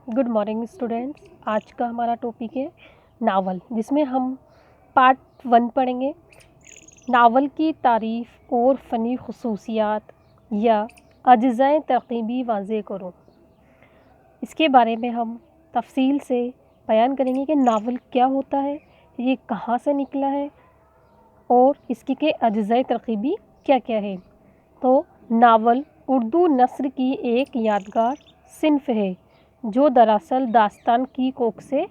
Good morning students. आज का हमारा टॉपिक है नावल, जिसमें हम पार्ट 1 पढ़ेंगे। नावल की तारीफ़ और फ़नी खसूसियात या अज्ज़ाए तरकीबी वाज़े करो। इसके बारे में हम तफसील से बयान करेंगे कि नावल क्या होता है, ये कहाँ से निकला है और इसकी के अज्ज़ाए तरकीबी क्या क्या है। तो नावल उर्दू नस्र की एक यादगार सिन्फ़ है जो दरअसल दास्तान की कोख से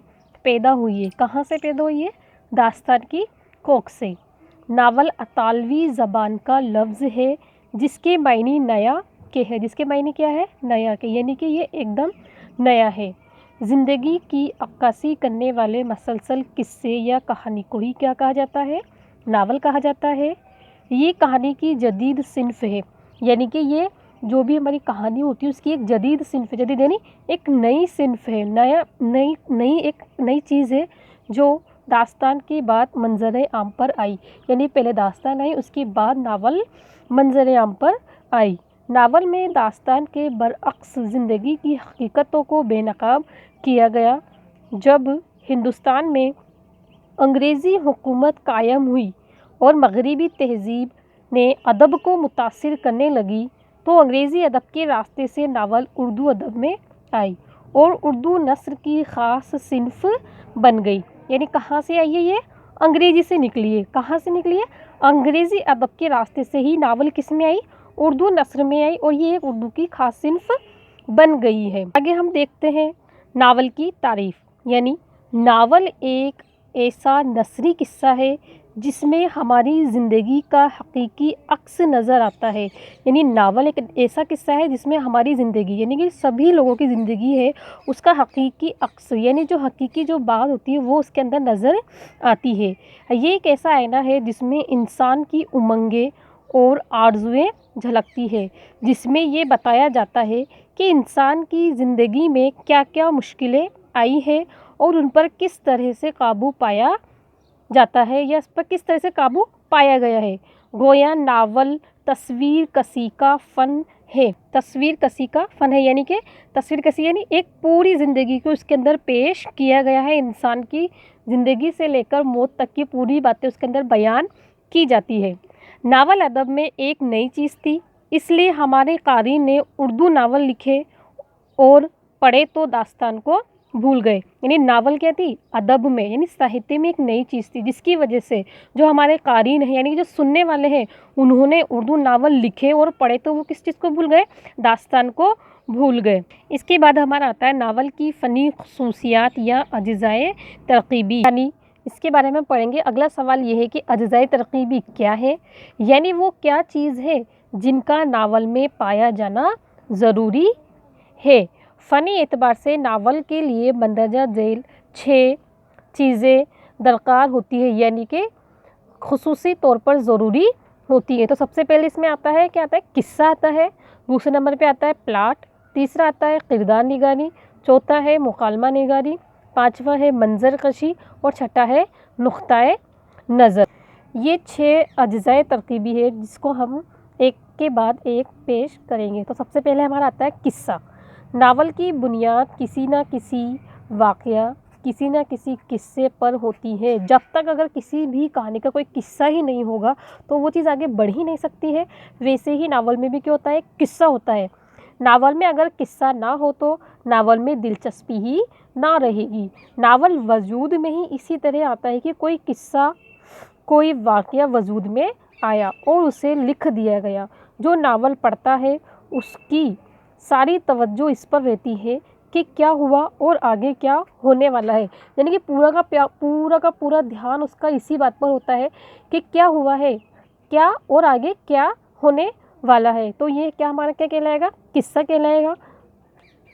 पैदा हुई है। कहाँ से पैदा हुई है? दास्तान की कोख से। नावल अतालवी ज़बान का लफ्ज़ है जिसके मायने नया के है। जिसके मायने क्या है? नया के, यानी कि ये एकदम नया है। ज़िंदगी की अक्कासी करने वाले मसलसल किस्से या कहानी को ही क्या कहा जाता है? नावल कहा जाता है। ये कहानी की जदीद सिन्फ़ है, यानी कि ये जो भी हमारी कहानी होती है उसकी एक जदीद सिन्फ़ है। जदीद यानी एक नई सिन्फ़ है, एक नई चीज़ है जो दास्तान के बाद मंज़र आम पर आई। यानी पहले दास्तान आई, उसके बाद नावल मंज़र आम पर आई। नावल में दास्तान के बरअक्स ज़िंदगी की हकीकतों को बेनकाब किया गया। जब हिंदुस्तान में अंग्रेज़ी हुकूमत कायम हुई और मगरिबी तहज़ीब ने अदब को मुतासिर करने लगी, तो अंग्रेज़ी अदब के रास्ते से नावल उर्दू अदब में आई और उर्दू नस्र की ख़ास सिन्फ़ बन गई। यानी कहाँ से आई है ये? अंग्रेज़ी से निकली है। कहाँ से निकली है? अंग्रेज़ी अदब के रास्ते से ही नावल किस में आई? उर्दू नस्र में आई और ये एक उर्दू की ख़ास सिन्फ़ बन गई है। आगे हम देखते हैं नावल की तारीफ़। यानी नावल एक ऐसा नसरी किस्सा है जिसमें हमारी ज़िंदगी का हकीकी अक्स नज़र आता है। यानी नावल एक ऐसा किस्सा है जिसमें हमारी ज़िंदगी, यानी कि सभी लोगों की ज़िंदगी है, उसका हकीकी अक्स, यानी जो हकीकी जो बात होती है वो उसके अंदर नज़र आती है। ये एक ऐसा आईना है जिसमें इंसान की उमंगें और आरज़ुएँ झलकती है, जिसमें ये बताया जाता है कि इंसान की ज़िंदगी में क्या क्या मुश्किलें आई है और उन पर किस तरह से काबू पाया जाता है या इस पर किस तरह से काबू पाया गया है। गोया नावल तस्वीर कसी का फ़न है। तस्वीर कसी का फ़न है, यानी कि तस्वीर कसी यानी एक पूरी ज़िंदगी को उसके अंदर पेश किया गया है। इंसान की ज़िंदगी से लेकर मौत तक की पूरी बातें उसके अंदर बयान की जाती है। नावल अदब में एक नई चीज़ थी, इसलिए हमारे कारी ने उर्दू नावल लिखे और पढ़े तो दास्तान को भूल गए। यानी नावल क्या थी? अदब में, यानी साहित्य में एक नई चीज़ थी, जिसकी वजह से जो हमारे कारीन हैं, यानी जो सुनने वाले हैं, उन्होंने उर्दू नावल लिखे और पढ़े तो वो किस चीज़ को भूल गए? दास्तान को भूल गए। इसके बाद हमारा आता है नावल की फ़नी खसूसियात या अज्ज़ाए तरकीबी। यानी इसके बारे में पढ़ेंगे। अगला सवाल ये है कि अज्ज़ाए तरकीबी क्या है, यानी वो क्या चीज़ है जिनका नावल में पाया जाना ज़रूरी है। फ़नी एतबार से नावल के लिए मंदरजा झेल 6 चीज़ें दरकार होती है, यानी कि खुसूसी तौर पर ज़रूरी होती है। तो सबसे पहले इसमें आता है, क्या आता है? किस्सा आता है। दूसरे नंबर पे आता है प्लाट। तीसरा आता है किरदार निगारी। चौथा है मुकालमा निगारी। पाँचवा है मंजर कशी और छठा है नुक्ताए नज़र। ये 6 अज्ज़ाए तरकीबी है जिसको हम एक के बाद एक पेश करेंगे। तो सबसे पहले हमारा आता है किस्सा। नावल की बुनियाद किसी न किसी वाक़या, किसी न किसी किस्से पर होती है। जब तक अगर किसी भी कहानी का कोई किस्सा ही नहीं होगा तो वो चीज़ आगे बढ़ ही नहीं सकती है। वैसे ही नावल में भी क्या होता है? किस्सा होता है। नावल में अगर किस्सा ना हो तो नावल में दिलचस्पी ही ना रहेगी। नावल वजूद में ही इसी तरह आता है कि कोई किस्सा, कोई वाक़या वजूद में आया और उसे लिख दिया गया। जो नावल पढ़ता है उसकी सारी तवज्जो इस पर रहती है कि क्या हुआ और आगे क्या होने वाला है। यानी कि पूरा का पूरा ध्यान उसका इसी बात पर होता है कि क्या हुआ है, क्या और आगे क्या होने वाला है। तो ये क्या हमारा क्या कहलाएगा? किस्सा कहलाएगा।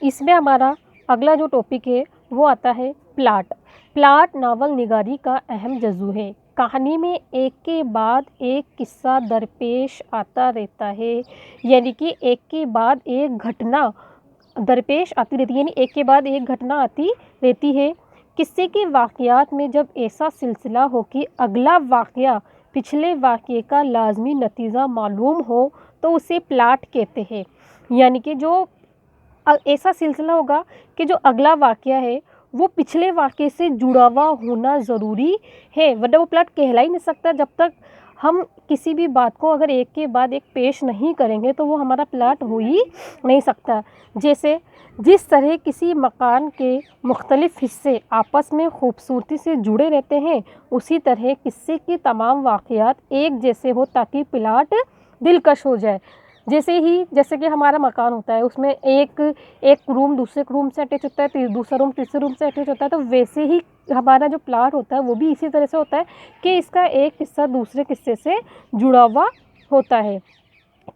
इसमें हमारा अगला जो टॉपिक है वो आता है प्लाट। प्लाट नावल निगारी का अहम जज़ू है। कहानी में एक के बाद एक किस्सा दरपेश आता रहता है, यानी कि एक के बाद एक घटना दरपेश आती रहती है, यानी एक के बाद एक घटना आती रहती है। किस्से के वाक़यात में जब ऐसा सिलसिला हो कि अगला वाक़या पिछले वाक़ये का लाजमी नतीजा मालूम हो तो उसे प्लाट कहते हैं। यानी कि जो ऐसा सिलसिला होगा कि जो अगला वाक़या है वो पिछले वाक़ये से जुड़ा हुआ होना ज़रूरी है, वरना वो प्लॉट कहला ही नहीं सकता। जब तक हम किसी भी बात को अगर एक के बाद एक पेश नहीं करेंगे तो वो हमारा प्लॉट हो ही नहीं सकता। जैसे जिस तरह किसी मकान के मुख्तलिफ़ हिस्से आपस में खूबसूरती से जुड़े रहते हैं, उसी तरह किस्से के तमाम वाक़यात एक जैसे हो ताकि प्लॉट दिलकश हो जाए। जैसे कि हमारा मकान होता है, उसमें एक रूम दूसरे रूम से अटैच होता है, दूसरा रूम तीसरे रूम से अटैच होता है, तो वैसे ही हमारा जो प्लॉट होता है वो भी इसी तरह से होता है कि इसका एक हिस्सा दूसरे हिस्से से जुड़ा हुआ होता है।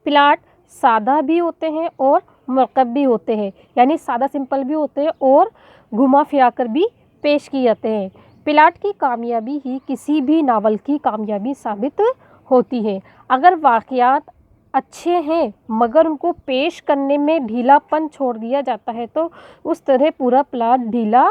प्लॉट सादा भी होते हैं और मरकब भी होते हैं, यानी सादा सिंपल भी होते हैं और घुमा फिरा कर भी पेश किए जाते हैं। प्लॉट की कामयाबी ही किसी भी नावल की कामयाबी साबित होती है। अगर वाक़यात अच्छे हैं मगर उनको पेश करने में ढीलापन छोड़ दिया जाता है तो उस तरह पूरा प्लॉट ढीला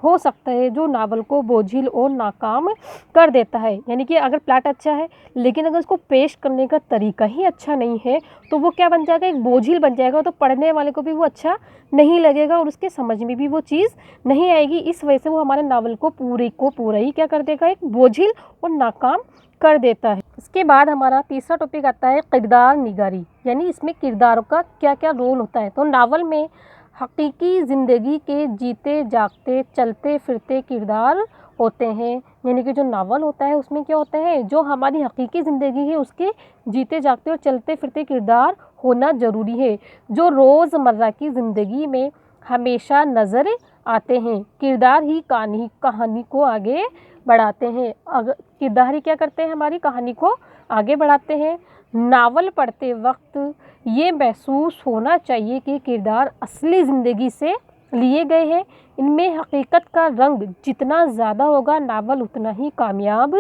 हो सकता है, जो नावल को बोझिल और नाकाम कर देता है। यानी कि अगर प्लॉट अच्छा है लेकिन अगर उसको पेश करने का तरीका ही अच्छा नहीं है तो वो क्या बन जाएगा, एक बोझिल बन जाएगा, तो पढ़ने वाले को भी वो अच्छा नहीं लगेगा और उसके समझ में भी वो चीज़ नहीं आएगी। इस वजह से वो हमारे नावल को पूरा ही क्या कर देगा, एक बोझिल और नाकाम कर देता है। इसके बाद हमारा तीसरा टॉपिक आता है किरदार निगारी, यानी इसमें किरदारों का क्या क्या रोल होता है। तो नावल में हकीकी ज़िंदगी के जीते जागते चलते फिरते किरदार होते हैं, यानी कि जो नावल होता है उसमें क्या होते हैं, जो हमारी हकीकी ज़िंदगी है उसके जीते जागते और चलते फिरते किरदार होना ज़रूरी है, जो रोज़मर्रा की ज़िंदगी में हमेशा नज़र आते हैं। किरदार ही कहानी को आगे बढ़ाते हैं। किरदार ही क्या करते हैं, हमारी कहानी को आगे बढ़ाते हैं। नावल पढ़ते वक्त ये महसूस होना चाहिए कि किरदार असली ज़िंदगी से लिए गए हैं। इनमें हकीकत का रंग जितना ज़्यादा होगा नावल उतना ही कामयाब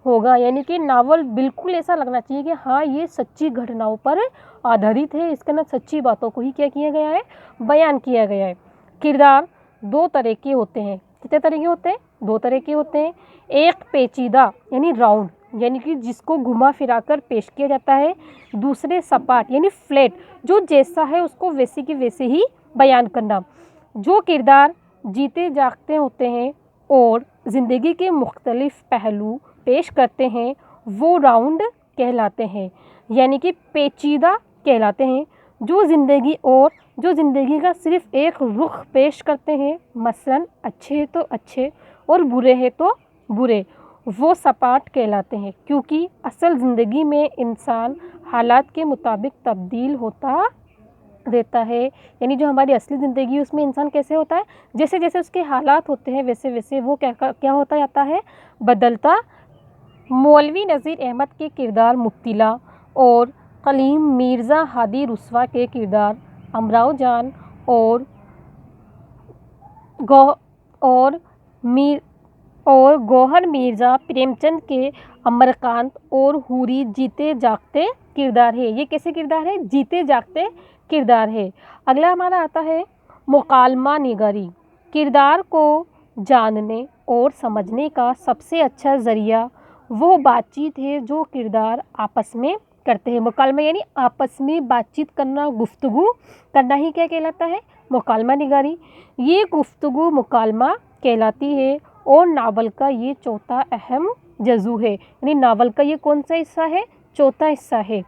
होगा। यानी कि नावल बिल्कुल ऐसा लगना चाहिए कि हाँ ये सच्ची घटनाओं पर आधारित है, इसके अंदर सच्ची बातों को ही क्या किया गया है, बयान किया गया है। किरदार दो तरह के होते हैं। कितने तरह के होते हैं, दो तरह के होते हैं। एक पेचीदा यानी राउंड, यानी कि जिसको घुमा फिरा कर पेश किया जाता है। दूसरे सपाट यानी फ्लैट, जो जैसा है उसको वैसे की वैसे ही बयान करना। जो किरदार जीते जागते होते हैं और ज़िंदगी के मुख्तलिफ पहलू पेश करते हैं वो राउंड कहलाते हैं, यानी कि पेचीदा कहलाते हैं। जो ज़िंदगी का सिर्फ़ एक रुख पेश करते हैं, मसलन अच्छे हैं तो अच्छे और बुरे हैं तो बुरे, वो सपाट कहलाते हैं, क्योंकि असल ज़िंदगी में इंसान हालात के मुताबिक तब्दील होता रहता है। यानी जो हमारी असली ज़िंदगी है उसमें इंसान कैसे होता है, जैसे जैसे उसके हालात होते हैं वैसे वैसे वो क्या होता जाता है, बदलता। मौलवी नज़ीर अहमद के किरदार मुब्तिला और कलीम मिर्ज़ा हादी रुस्वा के किरदार अमराव जान और गौहर मिर्ज़ा प्रेमचंद के अमरकांत और हूरी जीते जागते किरदार है। ये कैसे किरदार है, जीते जागते किरदार है। अगला हमारा आता है मुकालमा निगारी। किरदार को जानने और समझने का सबसे अच्छा ज़रिया वो बातचीत है जो किरदार आपस में करते हैं। मुकालमा यानी आपस में बातचीत करना, गुफ्तगू करना ही क्या कहलाता है, मुकालमा निगारी। ये गुफ्तगू मुकालमा कहलाती है और नावल का ये चौथा अहम जज़ू है। यानी नावल का ये कौन सा हिस्सा है, चौथा हिस्सा है।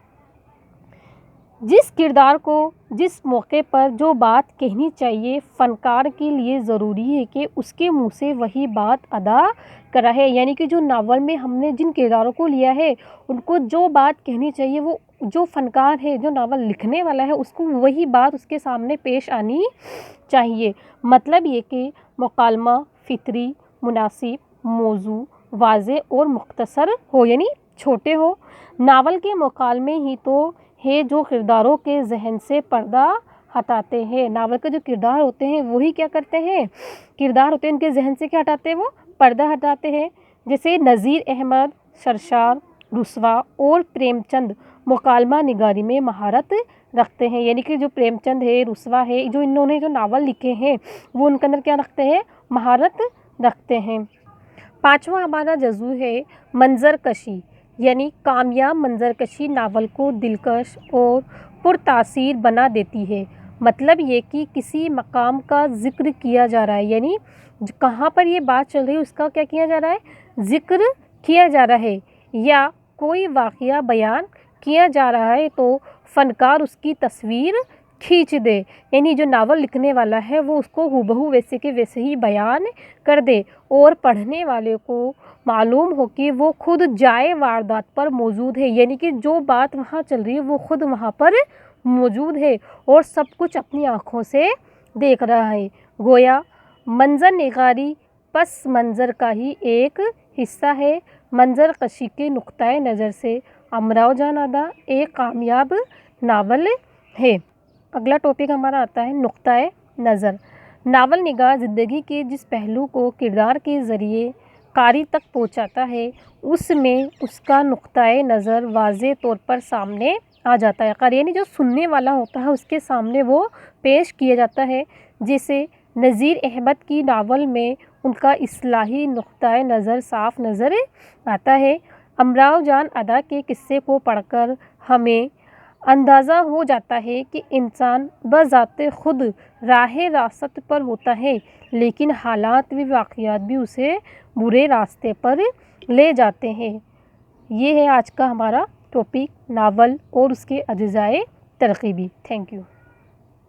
जिस किरदार को जिस मौके पर जो बात कहनी चाहिए, फ़नकार के लिए ज़रूरी है कि उसके मुंह से वही बात अदा करा है। यानी कि जो नावल में हमने जिन किरदारों को लिया है उनको जो बात कहनी चाहिए, वो जो फ़नकार है, जो नावल लिखने वाला है, उसको वही बात उसके सामने पेश आनी चाहिए। मतलब ये कि मुकालमा फितरी, मुनासिब, मौजू, वाज़े और मुख्तसर हो, यानी छोटे हो। नावल के मुकालमे ही तो है जो किरदारों के जहन से पर्दा हटाते हैं। नावल के जो किरदार होते हैं वही क्या करते हैं, किरदार होते हैं उनके जहन से क्या हटाते हैं, वो पर्दा हटाते हैं। जैसे नज़ीर अहमद, सरशार, रुस्वा और प्रेमचंद मुकालमा निगारी में महारत रखते हैं। यानी कि जो प्रेमचंद है, रुस्वा है, जो इन्होंने जो नावल लिखे हैं वो उनके अंदर क्या रखते हैं, महारत रखते हैं। पांचवा हमारा जज़ू है मंजर कशी, यानी कामयाब मंजर कशी नावल को दिलकश और पुरतासीर बना देती है। مطلب یہ کہ کسی مقام کا ذکر کیا جا رہا ہے، یعنی کہاں پر یہ بات چل رہی ہے اس کا کیا کیا جا رہا ہے، ذکر کیا جا رہا ہے، یا کوئی واقعہ بیان کیا جا رہا ہے تو فنکار اس کی تصویر کھینچ دے، یعنی جو ناول لکھنے والا ہے وہ اس کو ہو ویسے کے ویسے ہی بیان کر دے اور پڑھنے والے کو معلوم ہو کہ وہ خود جائے واردات پر موجود ہے، یعنی کہ جو بات وہاں چل رہی ہے وہ خود وہاں پر موجود ہے اور سب کچھ اپنی آنکھوں سے دیکھ رہا ہے۔ گویا منظر نگاری پس منظر کا ہی ایک حصہ ہے۔ منظر کشی کے نقطۂ نظر سے امراؤ جان ادا ایک کامیاب ناول ہے۔ اگلا ٹاپک ہمارا آتا ہے نقطۂ نظر۔ ناول نگار زندگی کے جس پہلو کو کردار کے ذریعے قاری تک پہنچاتا ہے اس میں اس کا نقطۂ نظر واضح طور پر سامنے آ جاتا ہے۔ قاری یعنی جو سننے والا ہوتا ہے اس کے سامنے وہ پیش کیا جاتا ہے، جیسے نذیر احمد کی ناول میں ان کا اصلاحی نقطۂ نظر صاف نظر آتا ہے۔ امراؤ جان ادا کے قصے کو پڑھ کر ہمیں اندازہ ہو جاتا ہے کہ انسان بذات خود راہ راست پر ہوتا ہے، لیکن حالات و واقعات بھی اسے برے راستے پر لے جاتے ہیں۔ یہ ہے آج کا ہمارا ٹاپک ناول اور اس کے اجزائے ترغیبی۔ Thank you.